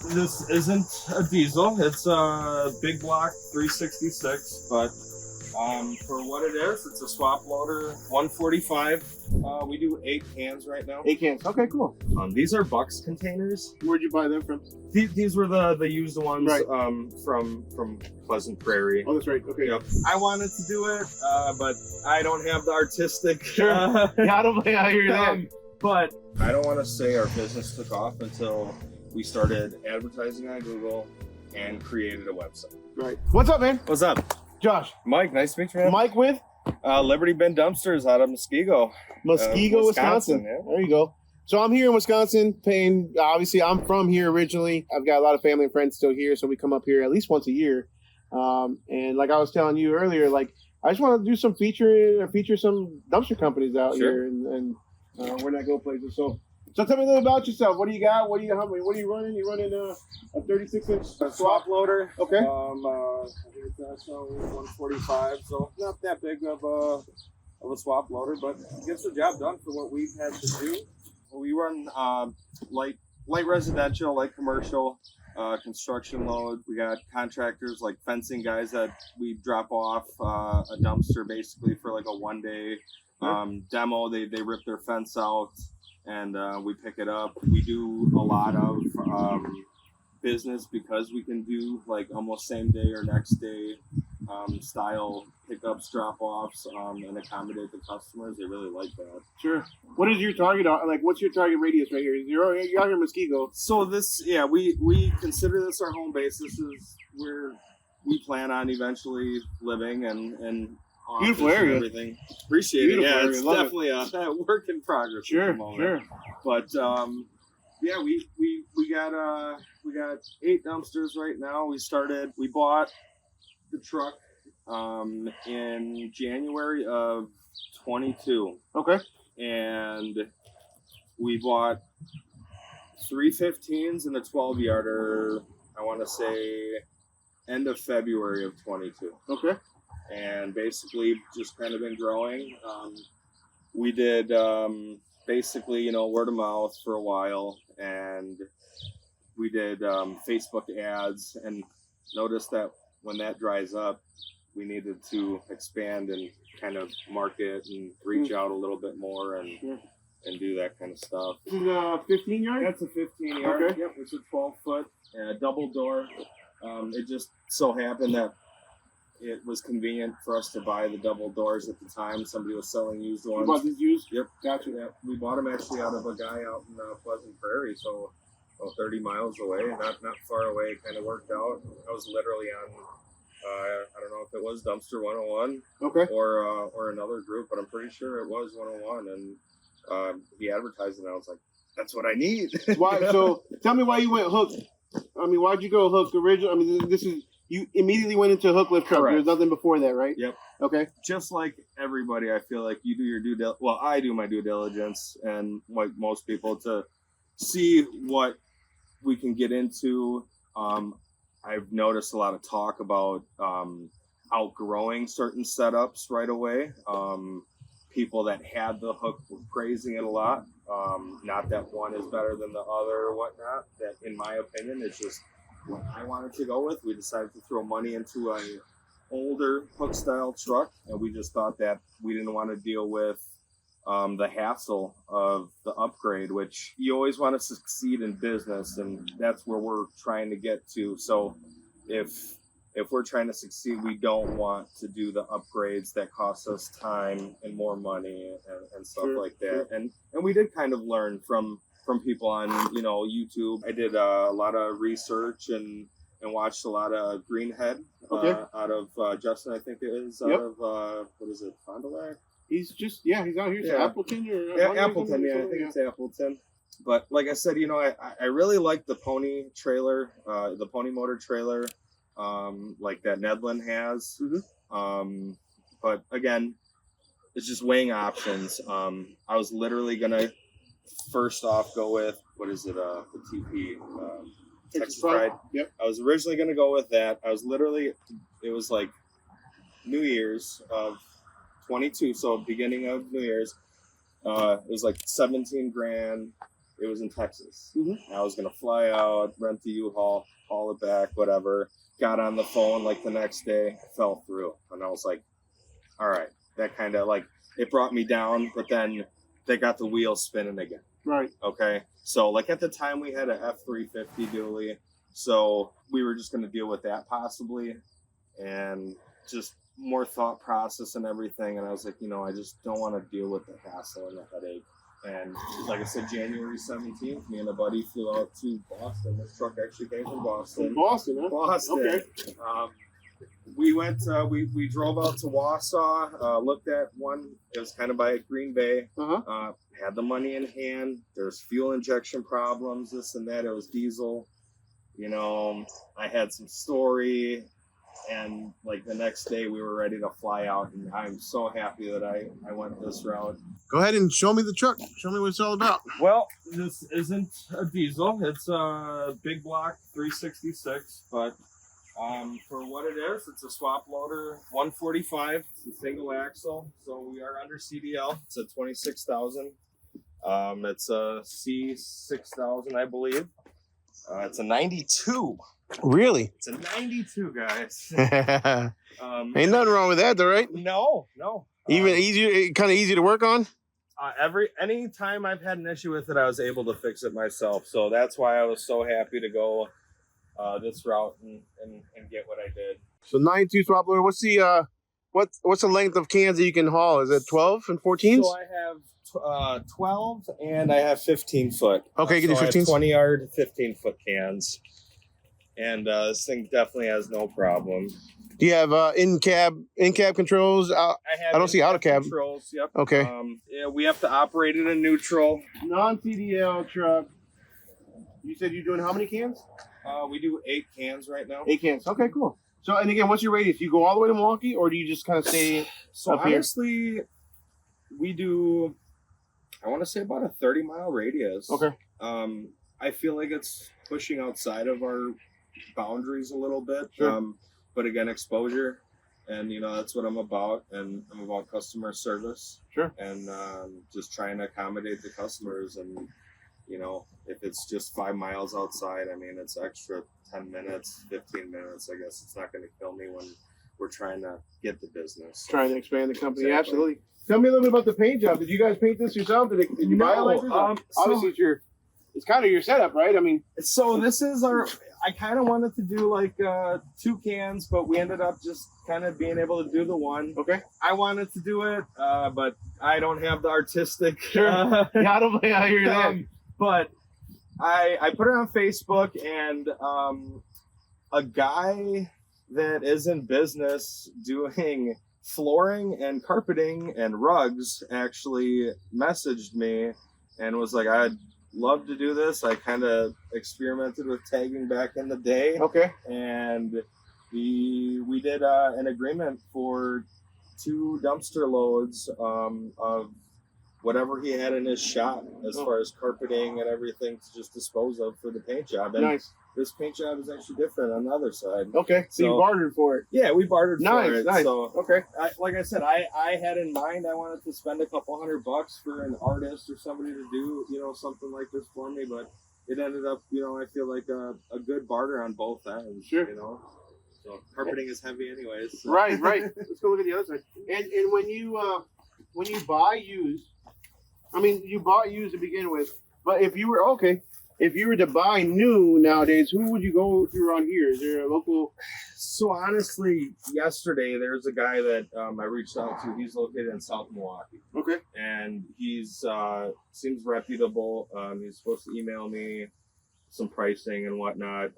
This isn't a diesel. It's a big block 366, but for what it is, it's a swap loader 145. We do 8 cans right now. 8 cans. Okay, cool. These are Bucks containers. Where'd you buy them from? These were the used ones, right. From Pleasant Prairie. Oh, that's right. Okay. Yep. I wanted to do it, but I don't have the artistic. Sure. Yeah, I don't hear that. But I don't want to say our business took off until we started advertising on Google and created a website. Right. What's up, man? What's up? Josh. Mike, nice to meet you, man. Mike with? Liberty Bin Dumpsters out of Muskego. Wisconsin. Yeah. There you go. So I'm here in Wisconsin paying, obviously I'm from here originally. I've got a lot of family and friends still here, so we come up here at least once a year. And like I was telling you earlier, like I just want to do some feature some dumpster companies out here and where not go places. So tell me a little about yourself. What do you got? What are you running? You running a 36-inch swap loader. Okay. I think it's also 145, so not that big of a swap loader, but gets the job done for what we've had to do. We run light residential, light commercial, construction load. We got contractors like fencing guys that we drop off a dumpster basically for like a 1-day demo. They rip their fence out and we pick it up. We do a lot of business because we can do like almost same day or next day style pickups, drop-offs, and accommodate the customers. They really like that. Sure. What is your target? Like, what's your target radius right here? You're out here in Muskego. So this, we consider this our home base. This is where we plan on eventually living and beautiful area. And everything. Appreciate it. Yeah, it's definitely a work in progress. Sure. But we got 8 dumpsters right now. We bought the truck in January of 22. Okay. And we bought 3 15s and a 12-yarder, I want to say end of February of 22. Okay. And basically just kind of been growing. We did basically, word of mouth for a while, and we did Facebook ads, and noticed that when that dries up, we needed to expand and kind of market and reach out a little bit more and do that kind of stuff. This is a 15-yard? That's a 15-yard. Okay. Yep, it's a 12-foot double door. It just so happened that it was convenient for us to buy the double doors at the time. Somebody was selling used ones. You bought these used? Yep. Gotcha. Yeah. We bought them actually out of a guy out in Pleasant Prairie, so 30 miles away, not far away. It kind of worked out. I was literally on, I don't know if it was Dumpster 101 or another group, but I'm pretty sure it was 101. And he advertised it, and I was like, that's what I need. Why? So tell me why you went hook. I mean, why'd you go hook original? I mean, this is, you immediately went into hook lift truck. There's nothing before that, right? Yep. Okay. Just like everybody, I feel like you do your I do my due diligence, and like most people, to see what we can get into. I've noticed a lot of talk about outgrowing certain setups right away. People that had the hook were praising it a lot. Not that one is better than the other or whatnot. That, in my opinion, it's just what I wanted to go with. We decided to throw money into a older hook style truck, and we just thought that we didn't want to deal with the hassle of the upgrade, which you always want to succeed in business, and that's where we're trying to get to. So if we're trying to succeed, we don't want to do the upgrades that cost us time and more money and stuff like that. And we did kind of learn from people on YouTube. I did a lot of research and watched a lot of Greenhead out of Justin, I think it is, out of what is it, Fond du Lac? He's out here. So Appleton or Appleton, I think it's Appleton. But like I said, I really like the pony trailer, the pony motor trailer, like that Nedlin has. Mm-hmm. But again, it's just weighing options. I was literally gonna first off go with the TP Texas Pride. Yep. I was originally gonna go with that. It was like New Year's of 22, so beginning of New Year's. It was like 17 grand. it was in Texas. Mm-hmm. I was gonna fly out, rent the U-Haul, haul it back, whatever. Got on the phone like the next day, fell through, and I was like, all right, that kind of like it brought me down, but then they got the wheels spinning again. Right. Okay. So like at the time we had a F350 dually, so we were just gonna deal with that possibly, and just more thought process and everything. And I was like, I just don't want to deal with the hassle and the headache. And like I said, January 17th, me and a buddy flew out to Boston. This truck actually came from Boston. Boston, huh? Boston. Okay. We went, we drove out to Wausau, looked at one. It was kind of by Green Bay. Uh-huh. Had the money in hand. There's fuel injection problems, this and that. It was diesel. I had some story. And like the next day we were ready to fly out, and I'm so happy that I went this route. Go ahead and show me the truck. Show me what it's all about. Well, this isn't a diesel. It's a big block 366, but for what it is, it's a swap loader 145. It's a single axle, so we are under CDL. It's a 26,000. It's a C6000, I believe. It's a 92. Really? It's a 92, guys. Ain't nothing wrong with that, though, right? No. Even easier, kind of easy to work on. Any time I've had an issue with it, I was able to fix it myself. So that's why I was so happy to go this route and get what I did. So 92 swap loader. What's the what's the length of cans that you can haul? Is it 12 and 14s? So I have 12 and I have 15 foot. Okay, you can do 15s. 20 yard, 15 foot cans. And this thing definitely has no problem. Do you have in cab controls? I don't see auto cab controls. Yep. Okay. Yeah, we have to operate it in neutral. Non-CDL truck. You said you're doing how many cans? We do 8 cans right now. 8 cans. Okay, cool. So, and again, what's your radius? Do you go all the way to Milwaukee, or do you just kind of stay up honestly, here? We do, I want to say about a 30-mile radius. Okay. I feel like it's pushing outside of our boundaries a little bit. Sure. But again, exposure, and that's what I'm about, and I'm about customer service. Sure. And just trying to accommodate the customers, and if it's just 5 miles outside, I mean, it's extra 10 minutes, 15 minutes. I guess it's not going to kill me when we're trying to get the business. Trying to expand the company. Exactly. Absolutely. Tell me a little bit about the paint job. Did you guys paint this yourself? Did you buy it like this? Obviously, it's kind of your setup, right? I mean, so this is I kind of wanted to do like 2 cans, but we ended up just kind of being able to do the one. Okay. I wanted to do it, but I don't have the artistic. Sure. Yeah, I don't I hear that. But I put it on Facebook, and a guy that is in business doing flooring and carpeting and rugs actually messaged me and was like, I'd love to do this. I kind of experimented with tagging back in the day. Okay. And we did an agreement for 2 dumpster loads of whatever he had in his shop as far as carpeting and everything to just dispose of for the paint job. And nice. This paint job is actually different on the other side. Okay. So you bartered for it. Yeah, we bartered for it. Nice. So, okay. Like I said, I had in mind I wanted to spend a couple $100 for an artist or somebody to do, something like this for me, but it ended up, I feel like a good barter on both ends. Sure. So carpeting is heavy anyways. So. Right. Let's go look at the other side. And when you buy used, I mean, you bought used to begin with, but if you were to buy new nowadays, who would you go through on here? Is there a local? So honestly, yesterday there's a guy that I reached out to. He's located in South Milwaukee. Okay. And he's seems reputable. He's supposed to email me some pricing and whatnot.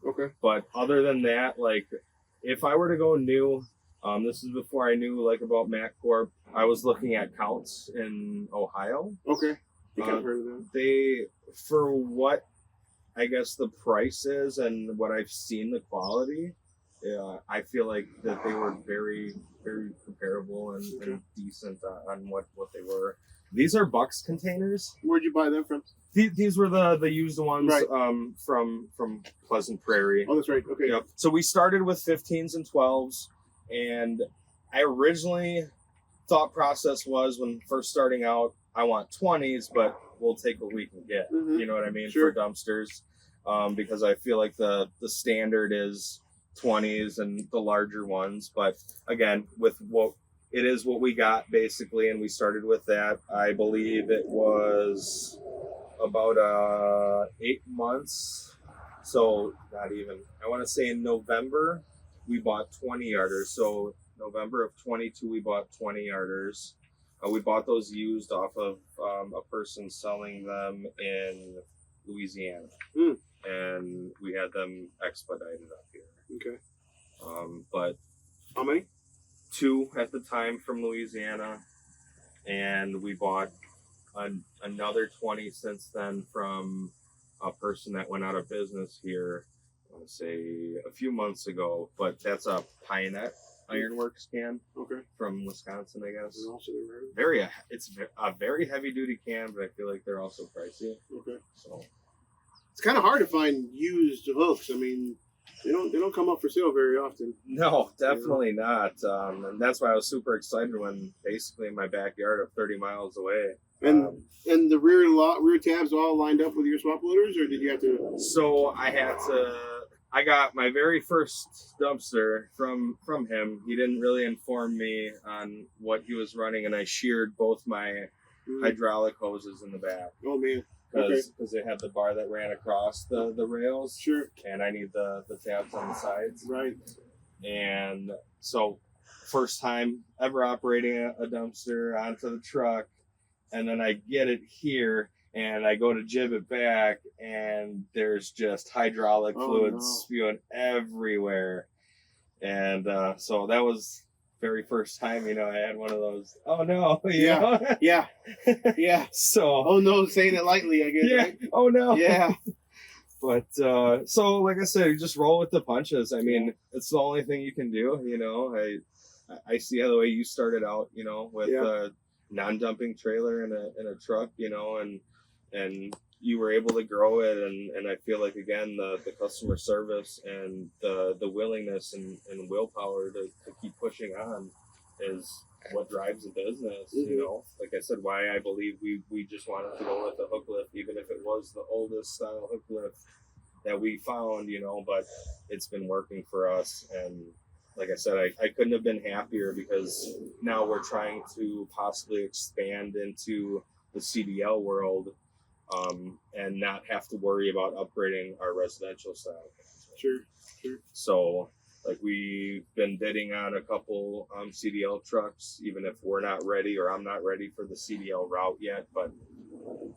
Okay. But other than that, like if I were to go new, this is before I knew about MacCorp. I was looking at Counts in Ohio. Okay. I think I've heard of them. They, for what I guess the price is and what I've seen the quality, I feel like that they were very, very comparable and decent on what they were. These are Bucks containers. Where'd you buy them from? These were the used ones, right. From Pleasant Prairie. Oh, that's right. Okay. Yep. So we started with 15s and 12s, and I originally thought process was when first starting out, I want 20s, but we'll take what we can get. Mhm. You know what I mean? Sure. For dumpsters, because I feel like the standard is 20s and the larger ones. But again, with what it is, what we got basically, and we started with that. I believe it was about 8 months. So not even. I want to say in November we bought 20 yarders. So November of 22 we bought 20 yarders. We bought those used off of a person selling them in Louisiana, and we had them expedited up here. Okay. But How many? 2 at the time from Louisiana, and we bought another 20 since then from a person that went out of business here, I want to say a few months ago, but that's a Pioneer Ironworks can Okay. from Wisconsin, I guess. And also they're It's a very heavy duty can, but I feel like they're also pricey. okay. So It's kind of hard to find used hooks. I mean, they don't come up for sale very often. no, definitely not. And that's why I was super excited when basically in my backyard of 30 miles away. And and the rear tabs all lined up with your swap loaders, or did you have to? So I got my very first dumpster from him. He didn't really inform me on what he was running, and I sheared both my hydraulic hoses in the back. Oh man. Okay. Because it had the bar that ran across the rails. Sure. And I need the tabs on the sides. Right. And so first time ever operating a dumpster onto the truck, and then I get it here and I go to jib it back and there's just hydraulic fluid spewing everywhere. And so that was very first time, I had one of those, oh no, you know? Yeah. Yeah. So Oh no, saying it lightly, I guess. yeah, Right? oh no. Yeah. But so like I said, just roll with the punches. I mean, it's the only thing you can do, I see how the way you started out, with a non-dumping trailer and a truck, and you were able to grow it, and I feel like again the customer service and the willingness and willpower to keep pushing on is what drives the business. Like I said, why I believe we just wanted to go with the hook lift, even if it was the oldest style hook lift that we found, but it's been working for us. And like I said, I couldn't have been happier, because now we're trying to possibly expand into the CDL world, and not have to worry about upgrading our residential style. Sure. So, like, we've been bidding on a couple CDL trucks, even if we're not ready or I'm not ready for the CDL route yet. But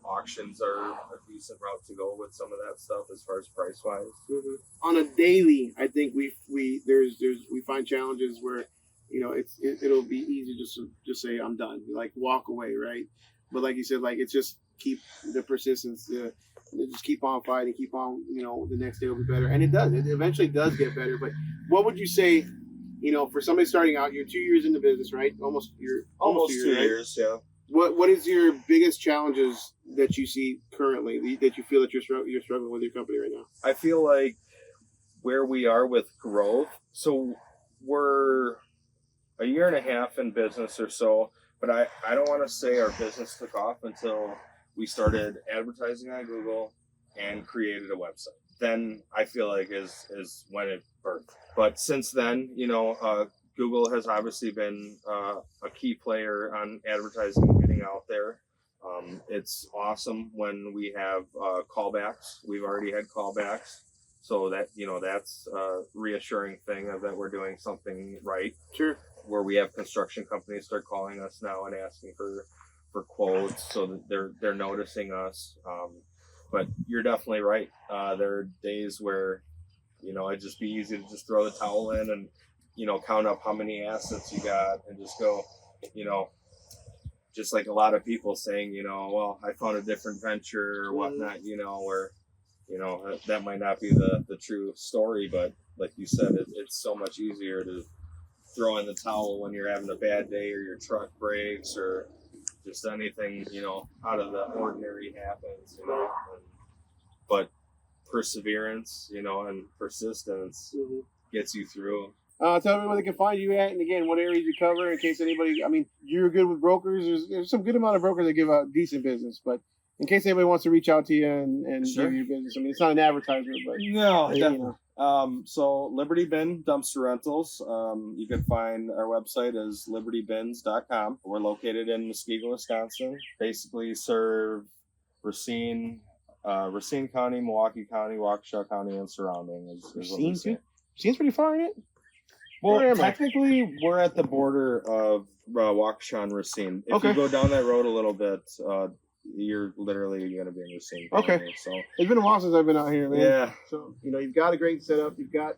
auctions are a decent route to go with some of that stuff as far as price wise. Mm-hmm. On a daily, I think we find challenges where it'll be easy to just say I'm done, like walk away, right? But like you said, like it's just keep the persistence, just keep on fighting, keep on, the next day will be better, and it does. It eventually does get better. But what would you say, for somebody starting out? You're 2 years in the business, right? Almost 2 years, yeah. What is your biggest challenges that you see currently that you feel that you're struggling with your company right now? I feel like where we are with growth. So we're a year and a half in business or so, but I don't want to say our business took off until we started advertising on Google and created a website. Then I feel like is when it birthed. But since then, Google has obviously been a key player on advertising and getting out there. It's awesome when we have callbacks. We've already had callbacks, so that that's a reassuring thing of that we're doing something right. Sure. Where we have construction companies start calling us now and asking for quotes, so that they're noticing us. But you're definitely right. There are days where it'd just be easy to just throw the towel in and count up how many assets you got and just go, just like a lot of people saying, well, I found a different venture or whatnot, where, that might not be the true story, but like you said, it's so much easier to throw in the towel when you're having a bad day or your truck breaks or just anything, out of the ordinary happens, but perseverance, and persistence gets you through. Tell everyone where they can find you at, and again, what areas you cover, in case anybody. I mean, you're good with brokers. There's some good amount of brokers that give out decent business, but in case anybody wants to reach out to you and Sure. give you business. I mean, it's not an advertisement, but No, you definitely. know. So Liberty Bin Dumpster Rentals. You can find our website is libertybins.com. We're located in Muskegon, Wisconsin. Basically serve Racine County, Milwaukee County, Waukesha County, and surrounding. Is what we Racine say. too? Racine's pretty far in it. Well, Where am I? technically, we're at the border of Waukesha and Racine. If Okay. you go down that road a little bit, you're literally going to be in Racine County. Okay. So It's been a while since I've been out here, man. yeah. So you've got a great setup. You've got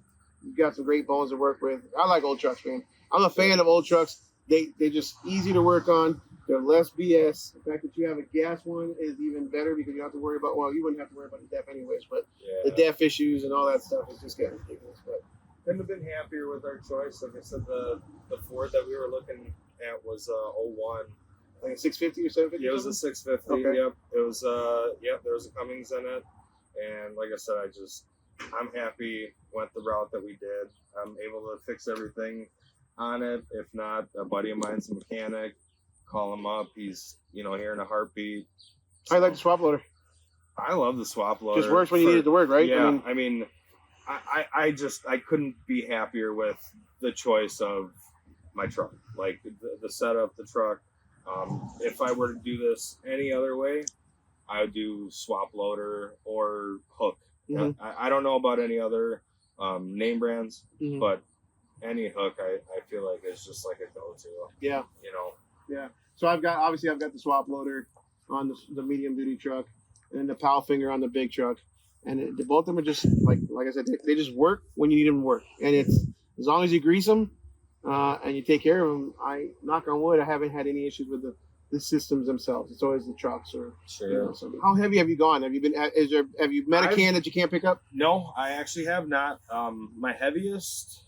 some great bones to work with. I like old trucks, man. I'm a fan of old trucks. They're just easy to work on. They're less BS. The fact that you have a gas one is even better because you don't have to worry about. Well, you wouldn't have to worry about the DEF anyways, but the DEF issues and all that stuff is just getting ridiculous. But Couldn't have been happier with our choice. Like I said, the Ford that we were looking at was 01. like a 650 or 750. Yeah, it was a 650. Okay. Yep. It was there was a Cummins in it, and like I said, I'm happy went the route that we did. I'm able to fix everything on it. If not, a buddy of mine's a mechanic. Call him up. He's here in a heartbeat. I like the swap loader. I love the swap loader. Just works when you need it to work, right? Yeah. I couldn't be happier with the choice of my truck. Like the setup, the truck. If I were to do this any other way, I would do swap loader or hook. Mhm. I don't know about any other name brands, Mhm. but any hook I feel like is just like a go-to. Yeah. Yeah. So I've got the swap loader on the medium duty truck, and then the pow finger on the big truck, and both of them are just like I said, they just work when you need them to work, and it's as long as you grease them and you take care of them. I knock on wood, I haven't had any issues with the systems themselves. It's always the trucks or Sure. So how heavy have you gone? Have you been? Have you met a can that you can't pick up? No, I actually have not. My heaviest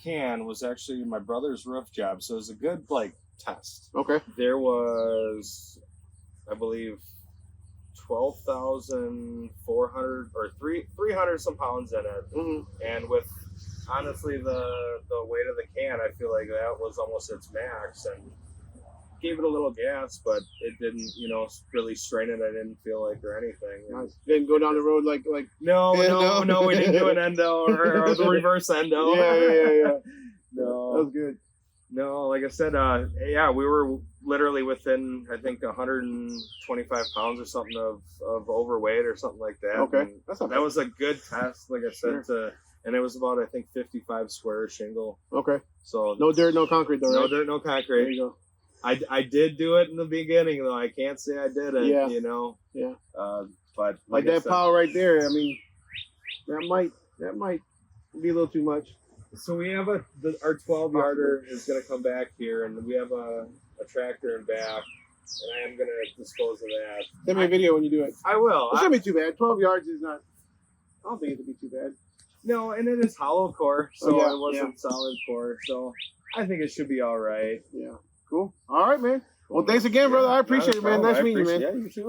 can was actually my brother's roof job, so it was a good test. Okay. There was, I believe, 12,400 or 300 some pounds in it, Mm-hmm. and with honestly the weight of the can, I feel like that was almost its max, and gave it a little gas, but it didn't really strain it. I didn't feel like or anything. Nice. Didn't go down the road like. No, Endo? we didn't do an endo or the reverse endo. Yeah. No, That was good. no. Like I said, we were literally within, I think, 125 pounds or something of overweight or something like that. Okay, And that's not that bad. was a good test. Like I said, and it was about, I think, 55 square shingle. Okay. So No dirt, no concrete, though. no Right? dirt, no There concrete. you go. I did do it in the beginning, though. I can't say I didn't. Yeah. Yeah. But Like I that said, power right there. I mean, that might be a little too much. So we have our 12-yarder is going to come back here, and we have a tractor in back, and I am going to dispose of that. Send me a video when you do it. I will. It shouldn't be too bad. 12 yards is not. I don't think it would be too bad. No, and it is hollow core, so Oh, yeah, it wasn't solid core, so I think it should be all right. Yeah. Cool. All right, man. Well, thanks again, brother. I appreciate it, man. Nice meeting you, man. Yeah, you too.